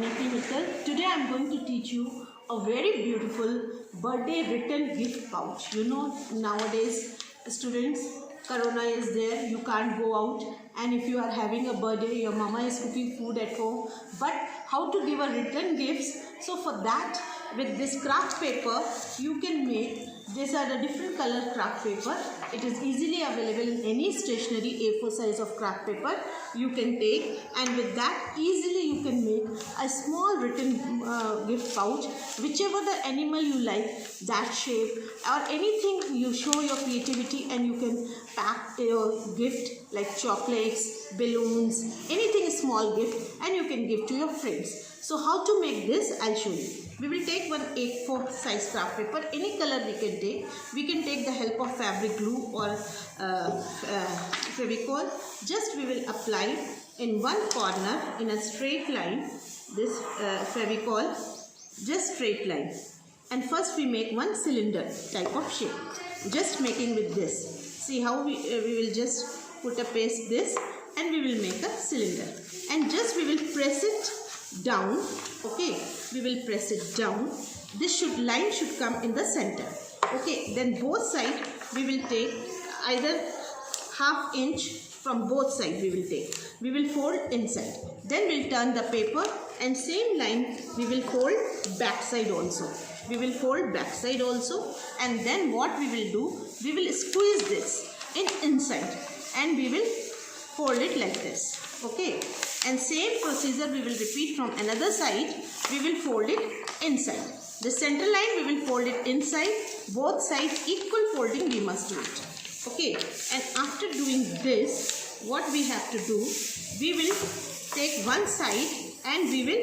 Niti Mittal. Today I am going to teach you a very beautiful birthday written gift pouch. You know, nowadays students, Corona is there, you can't go out, and if you are having a birthday, your mama is cooking food at home, but how to give a written gifts? So for that, with this craft paper, you can make, these are the different color craft paper. It is easily available in any stationery A4 size of craft paper you can take, and with that easily you can make a small written gift pouch, whichever the animal you like, that shape or anything. You show your creativity and you can pack your gift like chocolates, balloons, anything small gift, and you can give to your friends. So how to make this, I'll show you. We will take one A4 size craft paper, any color we can take. We can take the help of fabric glue or Fevicol. Just we will apply in one corner in a straight line this Fevicol, just straight line. And first we make one cylinder type of shape, just making with this. See how we will just put a paste this and we will make a cylinder, and just we will press it down. Okay, we will press it down. This line should come in the center. Okay, then both sides we will take either ½ inch from both sides. We will fold inside, then we'll turn the paper, and same line we will fold back side also. And then what we will do, we will squeeze this inside and we will fold it like this. Okay, and same procedure we will repeat from another side. We will fold it inside. The center line we will fold it inside. Both sides equal folding we must do it. Okay, and after doing this, what we have to do, we will take one side and we will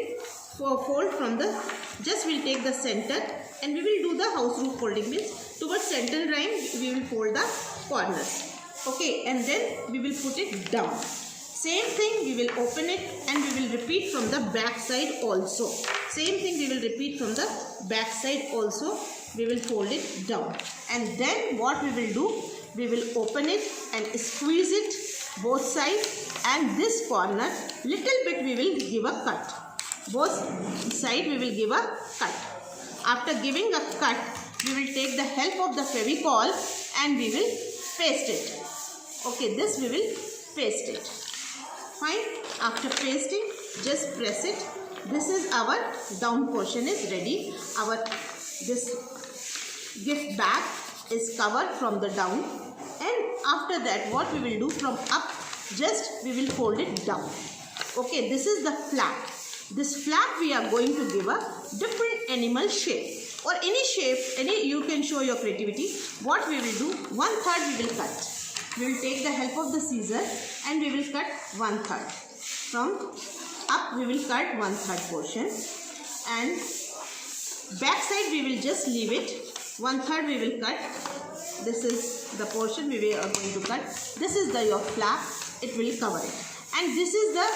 fold from the, just we'll take the center and we will do the house roof folding, means towards center line we will fold the corners. Okay, and then we will put it down. Same thing, we will open it and we will repeat from the back side also. Same thing we will repeat from the back side also. We will fold it down. And then what we will do, we will open it and squeeze it both sides, and this corner little bit we will give a cut. Both sides we will give a cut. After giving a cut, we will take the help of the Fevicol and we will paste it. Okay, this we will paste it. Fine. After pasting, just press it. This is our down portion is ready. Our this gift bag is covered from the down, and after that what we will do, from up just we will fold it down. Okay, this is the flap. This flap we are going to give a different animal shape or any shape, you can show your creativity. What we will do, 1/3 we will cut. We will take the help of the scissor and we will cut 1/3. From up we will cut 1/3 portion, and back side we will just leave it. 1/3 we will cut. This is the portion we are going to cut. This is your flap. It will cover it. And this is the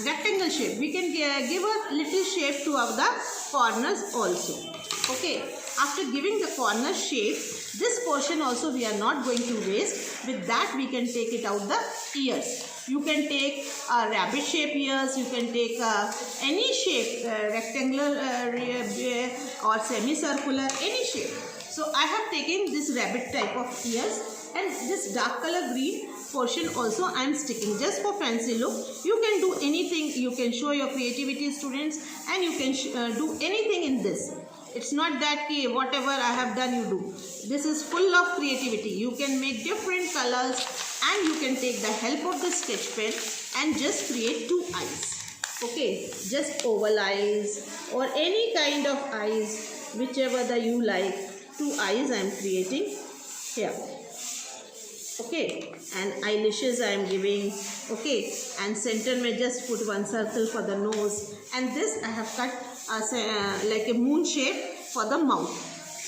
rectangle shape. We can give a little shape to the corners also. Okay, after giving the corner shape, this portion also we are not going to waste. With that we can take it out the ears. You can take rabbit shape ears, you can take any shape, rectangular or semicircular, any shape. So I have taken this rabbit type of ears, and this dark color green portion also I am sticking just for fancy look. You can do anything, you can show your creativity, students, and you can do anything in this. It's not that whatever I have done you do. This is full of creativity. You can make different colors, and you can take the help of the sketch pen and just create 2 eyes. Okay, just oval eyes or any kind of eyes, whichever you like. 2 eyes I am creating here. Okay, and eyelashes I am giving. Okay, and center may just put one circle for the nose, and this I have cut like a moon shape for the mouth.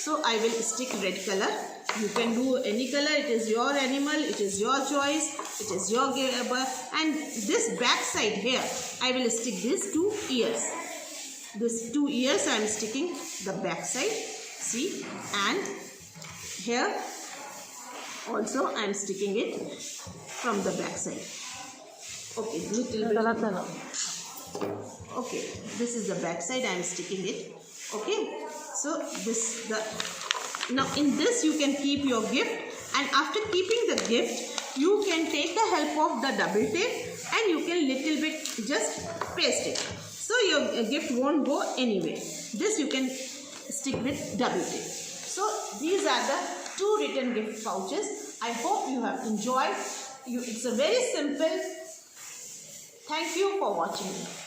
So I will stick red color. You can do any color. It is your animal, it is your choice, it is your giver. And this back side here I will stick these 2 ears. This 2 ears I am sticking the back side. See, and here also I am sticking it from the back side. Okay, little bit. Okay, this is the back side. I am sticking it. Okay, so this the now in this you can keep your gift, and after keeping the gift you can take the help of the double tape and you can little bit just paste it, so your gift won't go anywhere. This you can stick with double tape. So these are the 2 written gift pouches. I hope you have enjoyed. It's a very simple. Thank you for watching.